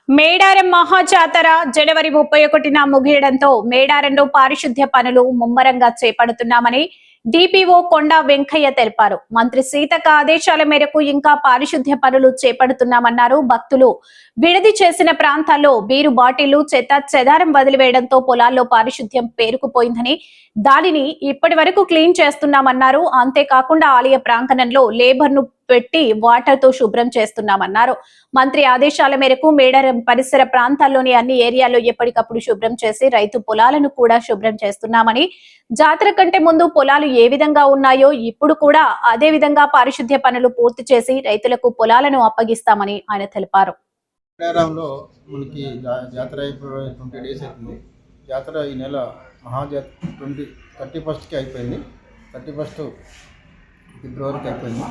మేడారం మహాజాతర జనవరి 31న ముగియడంతో మేడారంలో పారిశుద్ధ్య పనులు ముమ్మరంగా చేపడుతున్నామని డిపిఓ కొండా వెంకయ్య తెలిపారు. మంత్రి సీతక్క ఆదేశాల మేరకు ఇంకా పారిశుద్ధ్య పనులు చేపడుతున్నామన్నారు. భక్తులు విడిది చేసిన ప్రాంతాల్లో బీరు బాటిళ్లు, చెత్త చెదారం వదిలివేయడంతో పొలాల్లో పారిశుద్ధ్యం పేరుకుపోయిందని, దానిని ఇప్పటి వరకు క్లీన్ చేస్తున్నామన్నారు. అంతేకాకుండా ఆలయ ప్రాంగణంలో లేబర్ ను పెట్టి వాటర్ తో శుభ్రం చేస్తున్నామన్నారు. మంత్రి ఆదేశాల మేరకు మేడారం పరిసర ప్రాంతాల్లోని అన్ని ఏరియాల్లో ఎప్పటికప్పుడు శుభ్రం చేసి రైతు పొలాలను కూడా శుభ్రం చేస్తున్నామని, జాతర కంటే ముందు పొలాలు ఏ విధంగా ఉన్నాయో ఇప్పుడు కూడా అదే విధంగా పారిశుద్ధ్య పనులు పూర్తి చేసి రైతులకు పొలాలను అప్పగిస్తామని ఆయన తెలిపారు. మేడారంలో మనకి జాతర అయిపోయి 20 డేస్ అవుతుంది. జాతర ఈ నెల మహాజాతర 31కి అయిపోయింది. 31 ఫిబ్రవరికి అయిపోయింది,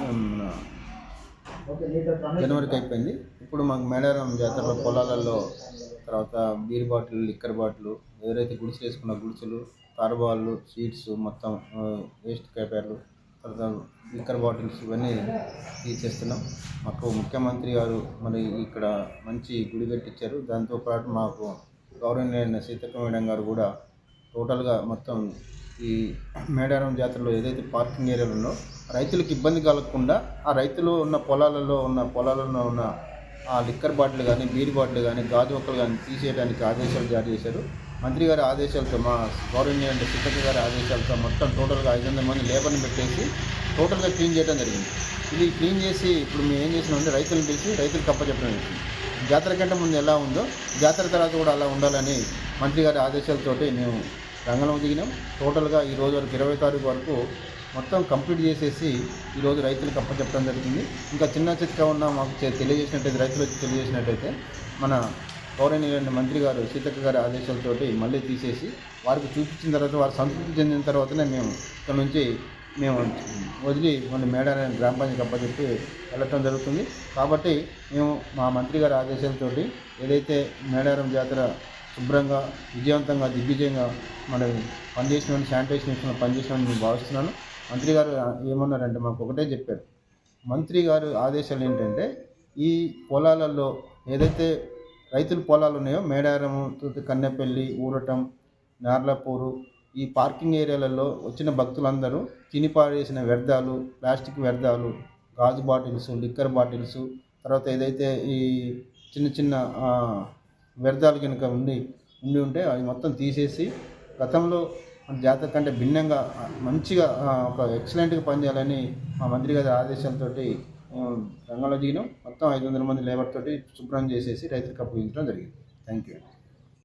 జనవరికి అయిపోయింది. ఇప్పుడు మాకు మేడారం జాతరలో పొలాలలో తర్వాత బీర్ బాటిల్, లిక్కర్ బాటిల్, ఎవరైతే గుడిసెలు వేసుకున్న గుడిసెలు, తారుబాళ్ళు, షీట్స్, మొత్తం వేస్ట్ పేపర్లు, తర్వాత లిక్కర్ బాటిల్స్ ఇవన్నీ తీసేస్తున్నాం. మాకు ముఖ్యమంత్రి గారు మరి ఇక్కడ మంచి గుడి కట్టించారు. దాంతోపాటు మాకు గౌరవనీయులైన సీతక్క మేడం గారు కూడా టోటల్గా మొత్తం ఈ మేడారం జాతరలో ఏదైతే పార్కింగ్ ఏరియాలు ఉన్నో రైతులకు ఇబ్బంది కలగకుండా ఆ రైతులు ఉన్న పొలాలలో ఉన్న ఆ లిక్కర్ బాటిల్ కానీ, బీర్ బాటిల్ కానీ, గాజు ఒక్కలు కానీ తీసేయడానికి ఆదేశాలు జారీ చేశారు. మంత్రి గారి ఆదేశాలతో, మా గౌరవనీయులైన సీతక్క గారి ఆదేశాలతో మొత్తం టోటల్గా 500 మంది లేబర్ని పెట్టేసి టోటల్గా క్లీన్ చేయడం జరిగింది. ఇది క్లీన్ చేసి ఇప్పుడు మేము ఏం చేసినామంటే రైతులను పిలిచి రైతులకు అప్పచెప్పడం జరిగింది. జాతర కంటే ముందు ఎలా ఉందో జాతర తర్వాత కూడా అలా ఉండాలని మంత్రి గారి ఆదేశాలతోటి మేము రంగంలో దిగినాం. టోటల్గా ఈ రోజు వరకు 20 తారీఖు వరకు మొత్తం కంప్లీట్ చేసేసి ఈరోజు రైతులకు అప్పచెప్పడం జరిగింది. ఇంకా చిన్న చిత్కా ఉన్న మాకు తెలియజేసినట్టయితే, రైతులు వచ్చి తెలియజేసినట్టయితే మన గౌరవనీయులైన మంత్రి గారు సీతక్క గారి ఆదేశాలతోటి మళ్ళీ తీసేసి వారికి చూపించిన తర్వాత వారు సంతృప్తి చెందిన తర్వాతనే మేము ఇక్కడ నుంచి వదిలి మన మేడారం గ్రామ పంచాయతీ అప్పచెప్పి వెళ్ళటం జరుగుతుంది. కాబట్టి మేము మా మంత్రి గారి ఆదేశాలతోటి ఏదైతే మేడారం జాతర శుభ్రంగా, విజయవంతంగా, దిగ్విజయంగా మనం పనిచేసిన శానిటేషన్ విషయంలో పనిచేసిన నేను భావిస్తున్నాను. మంత్రి గారు ఏమన్నారంటే మాకు ఒకటే చెప్పారు. మంత్రి గారు ఆదేశాలు ఏంటంటే ఈ పొలాలలో ఏదైతే రైతుల పొలాలు ఉన్నాయో మేడారము, కన్నెపల్లి, ఊరటం, నార్లపూరు ఈ పార్కింగ్ ఏరియాలలో వచ్చిన భక్తులందరూ తిని పాడేసిన వ్యర్థాలు, ప్లాస్టిక్ వ్యర్థాలు, గాజు బాటిల్స్, లిక్కర్ బాటిల్స్, తర్వాత ఏదైతే ఈ చిన్న వ్యర్థాలు కనుక ఉండి ఉంటే అవి మొత్తం తీసేసి గతంలో జాతర కంటే భిన్నంగా మంచిగా ఒక ఎక్సలెంట్గా పనిచేయాలని మా మంత్రి గారి ఆదేశాలతోటి రంగంలో దిగినాం. మొత్తం 500 మంది లేబర్ తోటి శుభ్రం చేసేసి రైతులకు అప్పగించడం జరిగింది. Thank you.